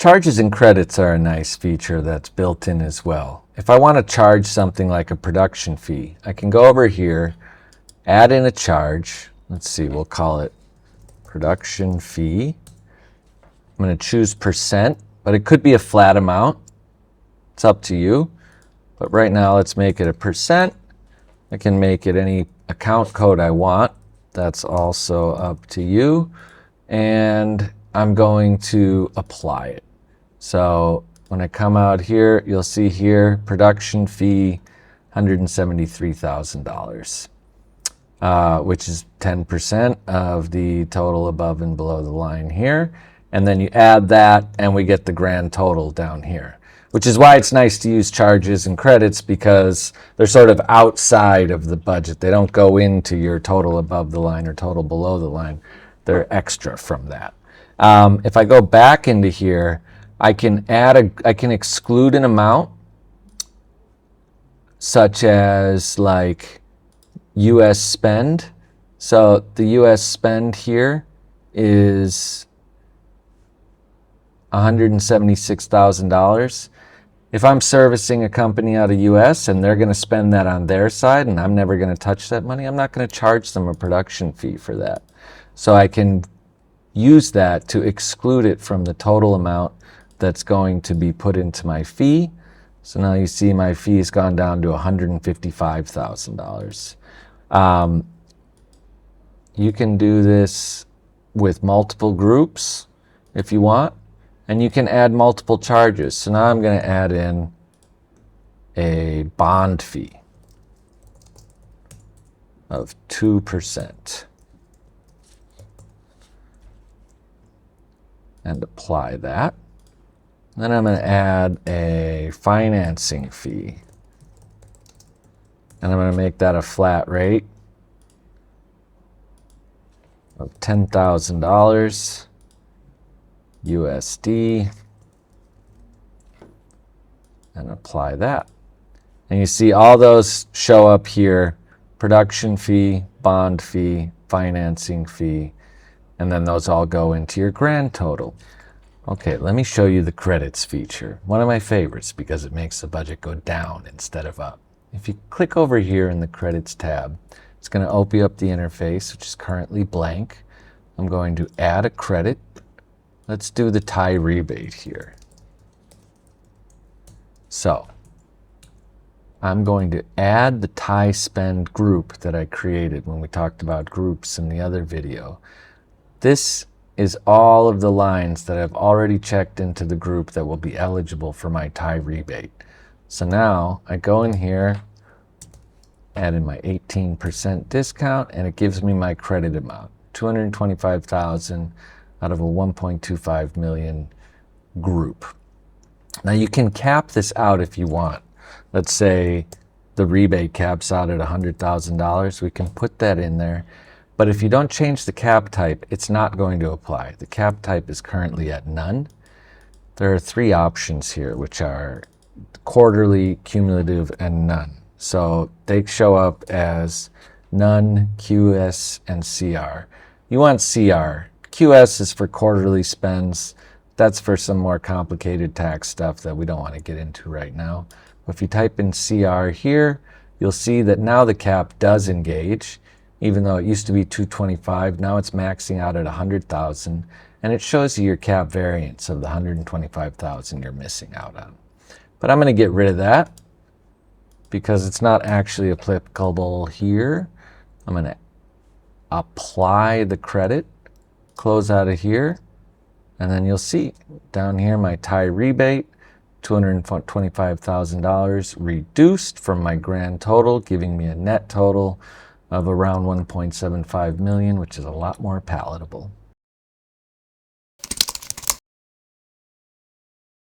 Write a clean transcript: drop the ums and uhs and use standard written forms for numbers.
Charges and credits are a nice feature that's built in as well. If I want to charge something like a production fee, I can go over here, add in a charge. Let's see, we'll call it production fee. I'm going to choose percent, but it could be a flat amount. It's up to you. But right now, let's make it a percent. I can make it any account code I want. That's also up to you. And I'm going to apply it. So when I come out here, you'll see here, production fee, $173,000, which is 10% of the total above and below the line here. And then you add that and we get the grand total down here, which is why it's nice to use charges and credits, because they're sort of outside of the budget. They don't go into your total above the line or total below the line. They're extra from that. If I go back into here, I can exclude an amount, such as like US spend. So the US spend here is $176,000. If I'm servicing a company out of US and they're going to spend that on their side and I'm never going to touch that money, I'm not going to charge them a production fee for that. So I can use that to exclude it from the total amount that's going to be put into my fee. So now you see my fee has gone down to $155,000. You can do this with multiple groups if you want, and you can add multiple charges. So now I'm going to add in a bond fee of 2%. And apply that. Then I'm going to add a financing fee. And I'm going to make that a flat rate of $10,000 USD. And apply that. And you see all those show up here: production fee, bond fee, financing fee, and then those all go into your grand total. Okay, let me show you the credits feature. One of my favorites because it makes the budget go down instead of up. If you click over here in the credits tab, it's going to open up the interface, which is currently blank. I'm going to add a credit. Let's do the tie rebate here. So I'm going to add the tie spend group that I created when we talked about groups in the other video. This is all of the lines that I've already checked into the group that will be eligible for my tie rebate. So now I go in here, add in my 18% discount, and it gives me my credit amount, $225,000 out of a 1.25 million group. Now you can cap this out if you want. Let's say the rebate caps out at $100,000. We can put that in there. But if you don't change the cap type, it's not going to apply. The cap type is currently at none. There are three options here, which are quarterly, cumulative, and none. So they show up as none, QS, and CR. You want CR. QS is for quarterly spends. That's for some more complicated tax stuff that we don't want to get into right now. But if you type in CR here, you'll see that now the cap does engage. Even though it used to be 225, now it's maxing out at 100,000, and it shows you your cap variance of the 125,000 you're missing out on. But I'm going to get rid of that because it's not actually applicable here. I'm going to apply the credit, close out of here, and then you'll see down here my tie rebate, $225,000 reduced from my grand total, giving me a net total of around 1.75 million, which is a lot more palatable.